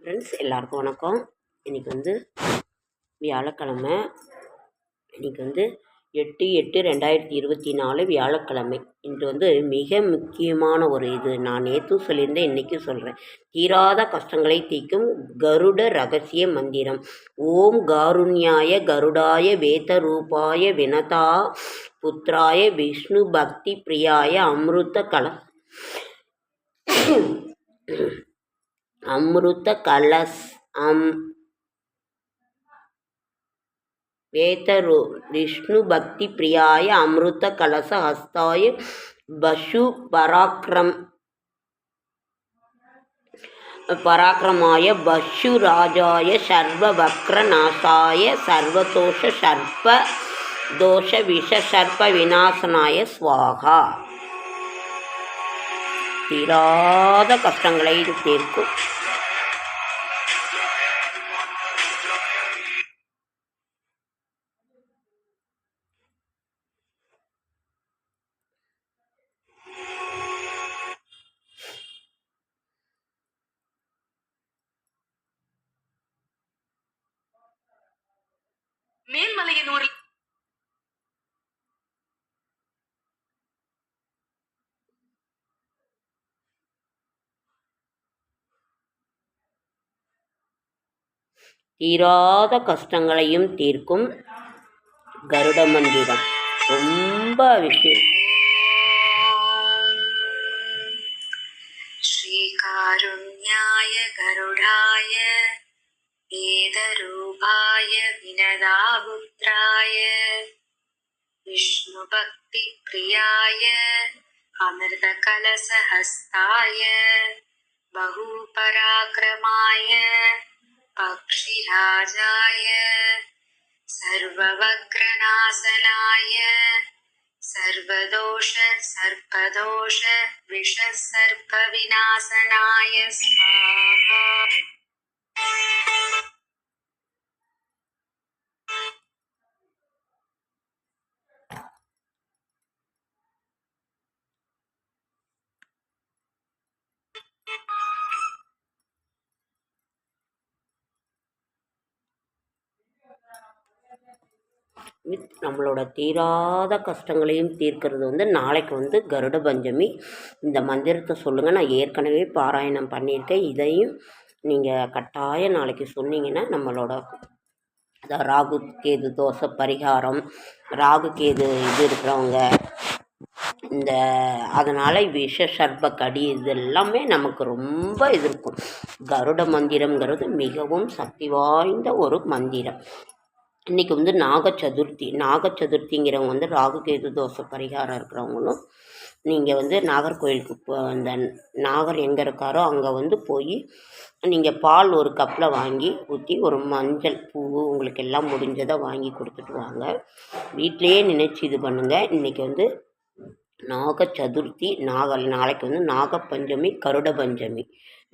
Friends எல்லாருக்கும் வணக்கம். இன்றைக்கி வந்து வியாழக்கிழமை. இன்றைக்கி வந்து 8/8/2024 வியாழக்கிழமை. இன்று வந்து மிக முக்கியமான ஒரு இது. நான் நேற்றும் சொல்லியிருந்தேன், இன்றைக்கும் சொல்கிறேன். தீராத கஷ்டங்களை தீர்க்கும் கருட ரகசிய மந்திரம். ஓம் காருண்யாய கருடாய வேத ரூபாய வினதா புத்திராய விஷ்ணு பக்தி பிரியாய அமிர்த கலஸ் வேதரு விஷ்ணு பக்தி பிரியாய அமிர்த கலச ஹஸ்தாய பசு பராக்கிரமாய பசு ராஜாய சர்வ வக்ர நாசாய சர்வதோஷ சர்ப்ப தோஷ விஷ சர்ப்ப விநாசனாய ஸ்வாகா. தீராத கஷ்டங்களை தீர்க்கும் மேல்மலையனூரில் தீராத கஷ்டங்களையும் தீர்க்கும் கருட மந்திரம். ரொம்ப விஷயம். ஸ்ரீகாருண்யாய கருடாய வேதரூபாய வினதாபுத்ராய விஷ்ணு பக்தி பிரியாய அமிர்த கலசஹஸ்தாய பகுபராக்கிரமாய பக்ஷிராஜாய சர்வவக்ரநாசனாய சர்வதோஷ சர்ப்பதோஷ விஷ சர்ப்ப விநாசனாய ஸ்வாஹா. நம்மளோட தீராத கஷ்டங்களையும் தீர்க்கிறது வந்து நாளைக்கு வந்து கருட பஞ்சமி. இந்த மந்திரத்தை சொல்லுங்கள். நான் ஏற்கனவே பாராயணம் பண்ணியிருக்கேன். இதையும் நீங்கள் கட்டாயம் நாளைக்கு சொன்னீங்கன்னா நம்மளோட ராகு கேது தோஷ பரிகாரம், ராகு கேது இது இருக்கிறவங்க இந்த அதனால் விஷ சர்ப்ப கடி இது எல்லாமே நமக்கு ரொம்ப இது இருக்கும். கருட மந்திரங்கிறது மிகவும் சக்தி வாய்ந்த ஒரு மந்திரம். இன்றைக்கி வந்து நாகச்சதுர்த்திங்கிறவங்க வந்து ராகு கேது தோஷ பரிகாரம் இருக்கிறவங்களும் நீங்கள் வந்து நாகர்கோயிலுக்கு அந்த நாகர் எங்கே இருக்காரோ அங்கே வந்து போய் நீங்கள் பால் ஒரு கப்பில் வாங்கி ஊற்றி ஒரு மஞ்சள் பூ உங்களுக்கு எல்லாம் முடிஞ்சதை வாங்கி கொடுத்துட்டு வாங்க. வீட்டிலையே நினச்சி இது பண்ணுங்கள். இன்றைக்கி வந்து நாகச்சதுர்த்தி நாளைக்கு வந்து நாகப்பஞ்சமி கருட பஞ்சமி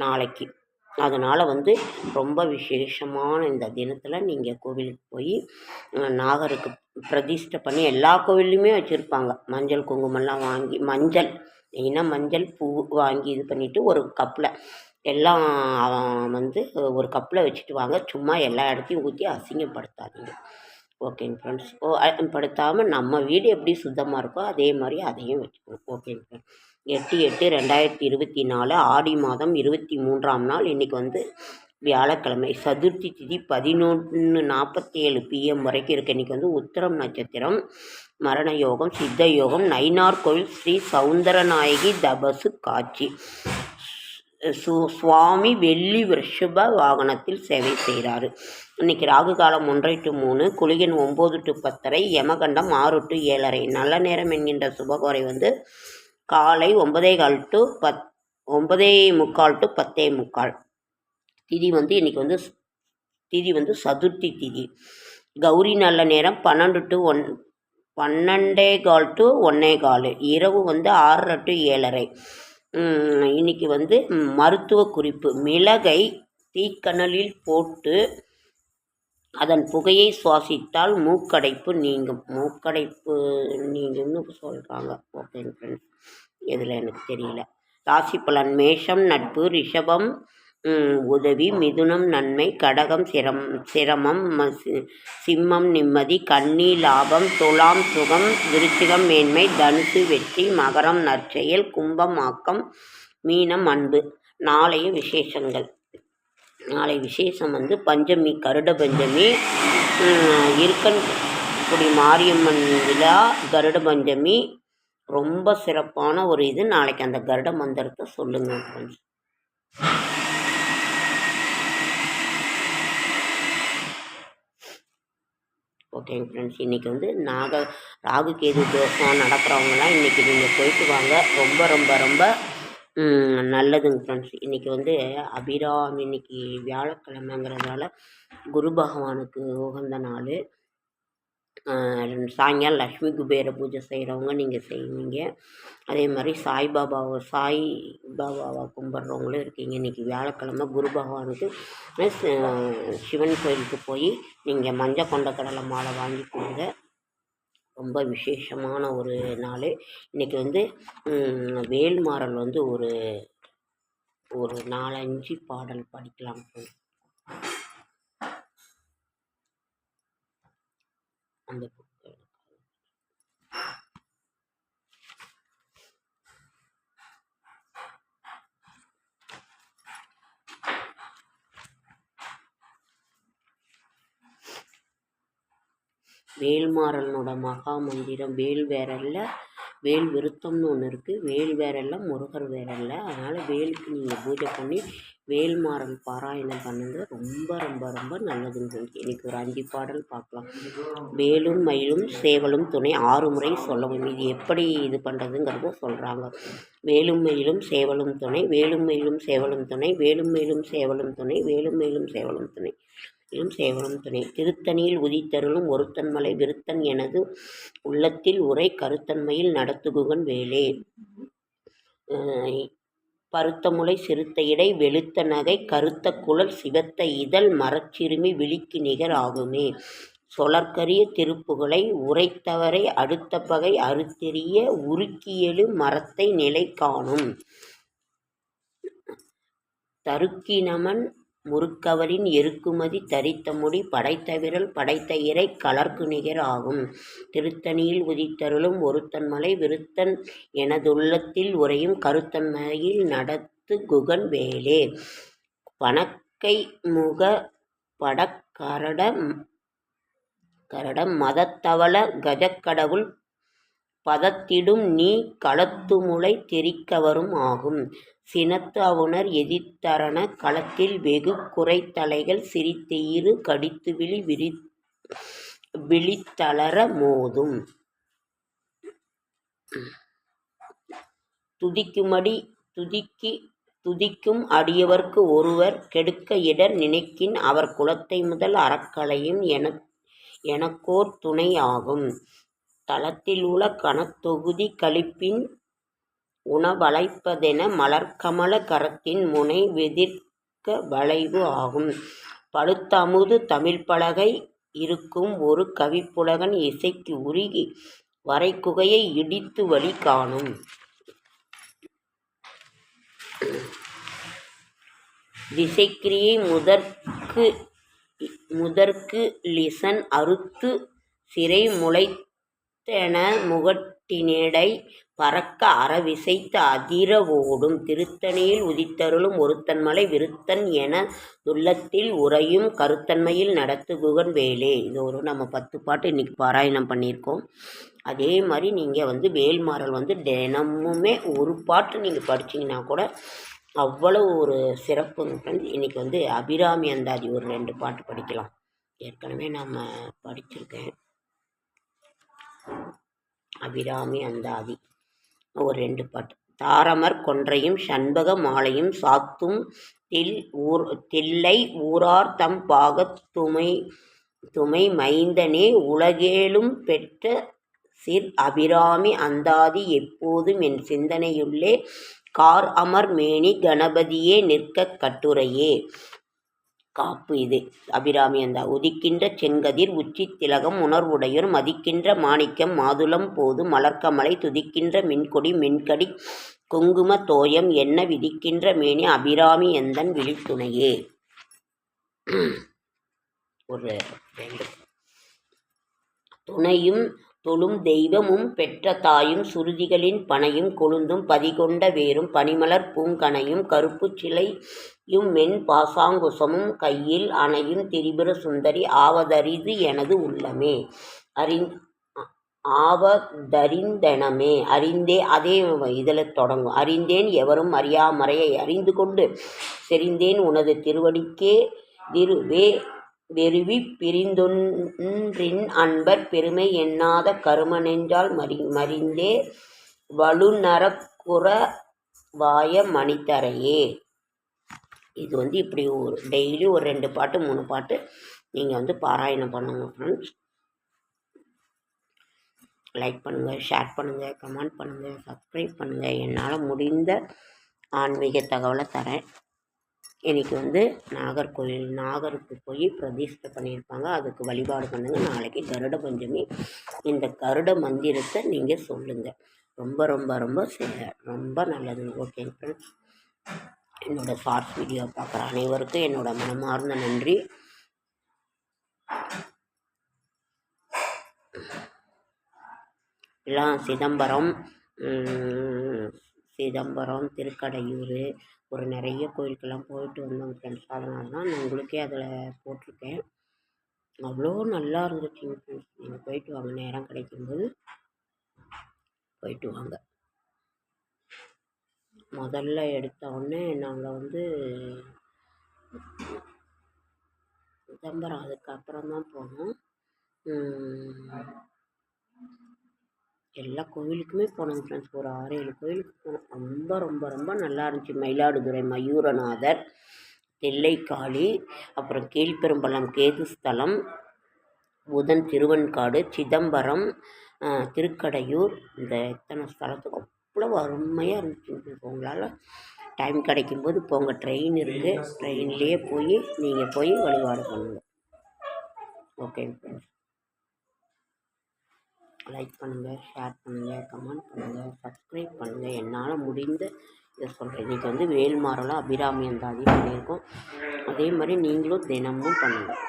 நாளைக்கு. அதனால் வந்து ரொம்ப விசேஷமான இந்த தினத்தில் நீங்கள் கோவிலுக்கு போய் நாகருக்கு பிரதிஷ்டை பண்ணி எல்லா கோவில்லையுமே வச்சுருப்பாங்க. மஞ்சள் குங்குமம்லாம் வாங்கி மஞ்சள் பூ வாங்கி இது பண்ணிவிட்டு ஒரு கப்பில் எல்லாம் வந்து ஒரு கப்பில் வச்சுட்டு வாங்க. சும்மா எல்லா இடத்தையும் ஊற்றி அசிங்கப்படுத்தாதீங்க. ஓகேங்க ஃப்ரெண்ட்ஸ். படுத்தாமல் நம்ம வீடு எப்படி சுத்தமாக இருக்கோ அதே மாதிரி அதையும் வச்சுக்கணும். ஓகேங்க ஃப்ரெண்ட்ஸ். 8/8/2024 ஆடி மாதம் 23ஆம் நாள். இன்றைக்கி வந்து வியாழக்கிழமை. சதுர்த்தி திதி 11:47 PM வரைக்கும் இருக்குது. இன்றைக்கி வந்து உத்திரம் நட்சத்திரம், மரண யோகம், சித்த யோகம். நயினார் கோயில் ஸ்ரீ சௌந்தரநாயகி தபசு காட்சி. சுவாமி வெள்ளி ரிஷப வாகனத்தில் சேவை செய்கிறாரு. இன்றைக்கி ராகு காலம் 1 to 3, குளிகன் 9 to 10:30, யமகண்டம் 6 to 7:30. நல்ல நேரம் என்கின்ற சுபகோரை வந்து காலை 9:15 to 10:45. திதி வந்து இன்றைக்கி வந்து திதி வந்து சதுர்த்தி திதி. கௌரி நல்ல நேரம் 12 to 12:15 to 1:15. இரவு வந்து 6:30 to 7:30. இன்றைக்கி வந்து மருத்துவ குறிப்பு. மிளகை தீக்கனலில் போட்டு அதன் புகையை சுவாசித்தால் மூக்கடைப்பு நீங்கும்னு சொல்கிறாங்க. ஓகே ஃப்ரெண்ட்ஸ், இதில் எனக்கு தெரியல. ராசி பலன். மேஷம் நட்பு, ரிஷபம் உதவி, மிதுனம் நன்மை, கடகம் சிரமம், சிம்மம் நிம்மதி, கன்னி லாபம், துலாம் சுகம், விருச்சிகம் மேன்மை, தனுசு வெற்றி, மகரம் நற்செயல், கும்பம் ஆக்கம், மீனம் அன்பு. நாளைய விசேஷங்கள். நாளை விசேஷம் பஞ்சமி, கருட பஞ்சமி, இருக்கன்குடி மாரியம்மன் விழா, கருட பஞ்சமி. ரொம்ப சிறப்பான ஒரு இது. நாளைக்கு அந்த கருட மந்திரத்தை சொல்லுங்கள் ஃப்ரெண்ட்ஸ். ஓகேங்க ஃப்ரெண்ட்ஸ், இன்றைக்கி ராகு கேது தோஷம் நடக்கிறவங்களாம் இன்றைக்கி நீங்கள் போயிட்டு வாங்க. ரொம்ப ரொம்ப ரொம்ப நல்லதுங்க ஃப்ரெண்ட்ஸ். இன்றைக்கி அபிராமி, இன்றைக்கி வியாழக்கிழமைங்கிறதால குரு பகவானுக்கு உகந்த நாள். சாயங்காலம் லக்ஷ்மி குபேர பூஜை செய்கிறவங்க நீங்கள் செய்வீங்க. அதே மாதிரி சாய்பாபாவை கும்பிட்றவங்களும் இருக்கீங்க. இன்றைக்கி வியாழக்கிழமை குரு பகவானுக்கு சிவன் கோயிலுக்கு போய் நீங்கள் மஞ்சள் கொண்ட கடலை மாலை வாங்கி கொடுங்க. ரொம்ப விசேஷமான ஒரு நாள். இன்றைக்கி வேல்மாறல் ஒரு 4-5 பாடல் படிக்கலாம். அந்த வேல்மாறலனோட மகா மந்திரம் வேல் வேறல்ல, வேல் விருத்தம்னு ஒன்று இருக்குது. வேல் வேறல்ல, முருகர் வேறல்ல. அதனால் வேலுக்கு நீங்கள் பூஜை பண்ணி வேல்மாறல் பாராயணம் பண்ணுங்க. ரொம்ப ரொம்ப ரொம்ப நல்லதுங்க. இன்றைக்கி ஒரு 5 பாடல் பார்க்கலாம். வேலும் மயிலும் சேவலும் துணை 6 முறை சொல்லவும். இது எப்படி இது பண்ணுறதுங்கிறத சொல்கிறாங்க. வேலும் மயிலும் சேவலும் துணை, வேலும் மயிலும் சேவலும் துணை, வேலும் மயிலும் சேவலும் துணை, வேலும் மயிலும் சேவலும் துணை, சேவலும் துணை. திருத்தணியில் உதித்தருளும் ஒருத்தன்மலை விருத்தன் எனது உள்ளத்தில் உரை கருத்தன்மையில் நடத்துகுகன் வேலே. பருத்த முளை சிறுத்த இடை வெளுத்த நகை கருத்த குழல் சிவத்த இதழ் மரச்சிறுமி விழிக்கு நிகர் ஆகுமே. சொலற்கரிய திருப்புகளை உரைத்தவரை அடுத்த பகை அறுத்தெறிய உருக்கியெழு மரத்தை நிலை காணும். தருக்கினமன் முறுக்கவரின் எருக்குமதி தரித்த முடி படைத்த விரல் படைத்த இறை கலர்க்கு நிகர் ஆகும். திருத்தணியில் உதித்தருளும் ஒருத்தன்மலை விருத்தன் எனதுள்ளத்தில் உரையும் கருத்தன்மையில் நடத்து குகன் வேலே. பணக்கை முக படக்கரட மதத்தவள கஜக்கடவுள் பதத்திடும் நீ களத்துமுளை தெரிக்கவரும் ஆகும். சினத்து அவுணர் எதிர்த்தரண களத்தில் வெகு குறைத்தலைகள் சிரித்தெயிறு கடித்து விழித்தளர மோதும். துதிக்கும் அடியவர்க்கு ஒருவர் கெடுக்க இடர் நினைக்கின் அவர் குலத்தை முதல் அறக்கலையும் எனக்கோர் துணை ஆகும். தளத்தில் உள்ள கணத்தொகுதி கழிப்பின் உணவளைப்பதென மலர்கமல கரத்தின் முனை வெதிர்க்க வளைவு ஆகும். பழுத்த அமுது தமிழ்பலகை இருக்கும் ஒரு கவிப்புலகன் இசைக்கு உருகி வரைக்குகையை இடித்து வழி காணும். திசைக்கிரியை முதற்கு லிசன் அறுத்து சிறை முளைத்தென முகட்டினிடை பறக்க அறவிசைத்து அதிர ஓடும். திருத்தணியில் உதித்தருளும் ஒருத்தன்மலை விருத்தன் என துள்ளத்தில் உறையும் கருத்தன்மையில் நடத்து குகன் வேலே. இது நம்ம 10 பாட்டு இன்றைக்கி பாராயணம் பண்ணியிருக்கோம். அதே மாதிரி நீங்கள் வேல்மாறல் தினமுமே ஒரு பாட்டு நீங்கள் படிச்சிங்கன்னா கூட அவ்வளோ ஒரு சிறப்புங்க ஃப்ரெண்ட்ஸ். இன்றைக்கி அபிராமி அந்தாதி ஒரு 2 பாட்டு படிக்கலாம். ஏற்கனவே நாம் படிச்சிருக்கேன். அபிராமி அந்தாதி ஒரு 2 பாட்டு. தாரமர் கொன்றையும் சண்பக மாலையும் சாத்தும் தில்லை ஊரார் தம் பாகத் துமை மைந்தனே உலகேழும் பெற்ற சிற் அபிராமி அந்தாதி எப்போதும் என் சிந்தனையுள்ளே கார் அமர் மேனி கணபதியே நிற்க கட்டுரையே. காப்பு இது. அபிராமி அந்த உதிக்கின்ற செங்கதிர் உச்சி திலகம் உணர்வுடையோர் மதிக்கின்ற மாணிக்கம் மாதுளம் போது மலர்க்கமலை துதிக்கின்ற மின்கொடி மென்கடி குங்கும தோயம் என்ன விதிக்கின்ற மேனி அபிராமி எந்தன் விழித்துணையே. ஒரு 2 துணையும் தொழும் தெய்வமும் பெற்ற தாயும் சுருதிகளின் பனையும் கொழுந்தும் பதிகொண்ட வேரும் பனிமலர் பூங்கனையும் கருப்புச் சிலையும் மென் பாசாங்குசமும் கையில் அணையும் திரிபுர சுந்தரி ஆவதரிது எனது உள்ளமே ஆவதறிந்தனமே அறிந்தே. அதே இதில் தொடங்கும். அறிந்தேன் எவரும் அறியாமறையை அறிந்து கொண்டு செறிந்தேன் உனது திருவடிக்கே வெறுவி பிரிந்தொன்றின் அன்பர் பெருமை எண்ணாத கரும நெஞ்சால் மறிந்தே வலுநரக்குற வாய மணித்தரையே. இது இப்படி டெய்லி ஒரு 2 பாட்டு 3 பாட்டு நீங்கள் பாராயணம் பண்ணுங்க ஃப்ரெண்ட்ஸ். லைக் பண்ணுங்கள், ஷேர் பண்ணுங்கள், கமெண்ட் பண்ணுங்கள், சப்ஸ்கிரைப் பண்ணுங்கள். என்னால் முடிந்த ஆன்மீக தகவலை தரேன். இன்றைக்கி நாகருக்கு போய் பிரதிஷ்டை பண்ணியிருப்பாங்க. அதுக்கு வழிபாடு பண்ணுங்கள். நாளைக்கு கருட பஞ்சமி. இந்த கருட மந்திரத்தை நீங்கள் சொல்லுங்கள். ரொம்ப ரொம்ப ரொம்ப ரொம்ப நல்லது. ஓகே ஃப்ரெண்ட்ஸ், என்னோடய ஷார்ட்ஸ் வீடியோ பார்க்குற அனைவருக்கும் என்னோட மனமார்ந்த நன்றி. எல்லாம் சிதம்பரம் திருக்கடையூர் ஒரு நிறைய கோயிலுக்கெல்லாம் போயிட்டு வந்தோம் ஃப்ரெண்ட்ஸ். அதனால தான் நான் உங்களுக்கே அதில் போட்டிருக்கேன். அவ்வளோ நல்லா இருந்துச்சுங்க ஃப்ரெண்ட்ஸ். நீங்கள் போயிட்டு வாங்க, நேரம் கிடைக்கும்போது போயிட்டு வாங்க. முதல்ல எடுத்த உடனே நாங்கள் சிதம்பரம் அதுக்கப்புறம் தான் போனோம். எல்லா கோவிலுக்குமே போனோங்க ஃப்ரெண்ட்ஸ். ஒரு 6-7 கோவிலுக்கு போனோம். ரொம்ப ரொம்ப ரொம்ப நல்லா இருந்துச்சு. மயிலாடுதுறை மயூரநாதர், தில்லைக்காளி, அப்புறம் கீழ்பெரும்பள்ளம் கேதுஸ்தலம், புதன் திருவெண்காடு, சிதம்பரம், திருக்கடையூர், இந்த இத்தனை ஸ்தலத்துக்கு அவ்வளோ அருமையாக இருந்துச்சு. உங்களால் டைம் கிடைக்கும்போது போங்க. ட்ரெயின் இருக்குது, ட்ரெயின்லேயே நீங்கள் போய் வழிபாடு பண்ணுங்கள். ஓகே ஃப்ரெண்ட்ஸ், லைக் பண்ணுங்கள், ஷேர் பண்ணுங்கள், கமெண்ட் பண்ணுங்கள், சப்ஸ்கிரைப் பண்ணுங்கள். என்னால் முடிந்த இதை சொல்கிறேன். இன்றைக்கி வேல்மாறலாம் அபிராமி அந்தாதி பண்ணியிருக்கோம். அதே மாதிரி நீங்களும் தினமும் பண்ணுங்கள்.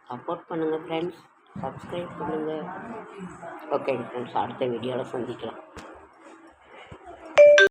சப்போர்ட் பண்ணுங்கள் ஃப்ரெண்ட்ஸ், சப்ஸ்கிரைப் பண்ணுங்கள். ஓகே ஃப்ரெண்ட்ஸ், அடுத்த வீடியோவில் சந்திக்கலாம்.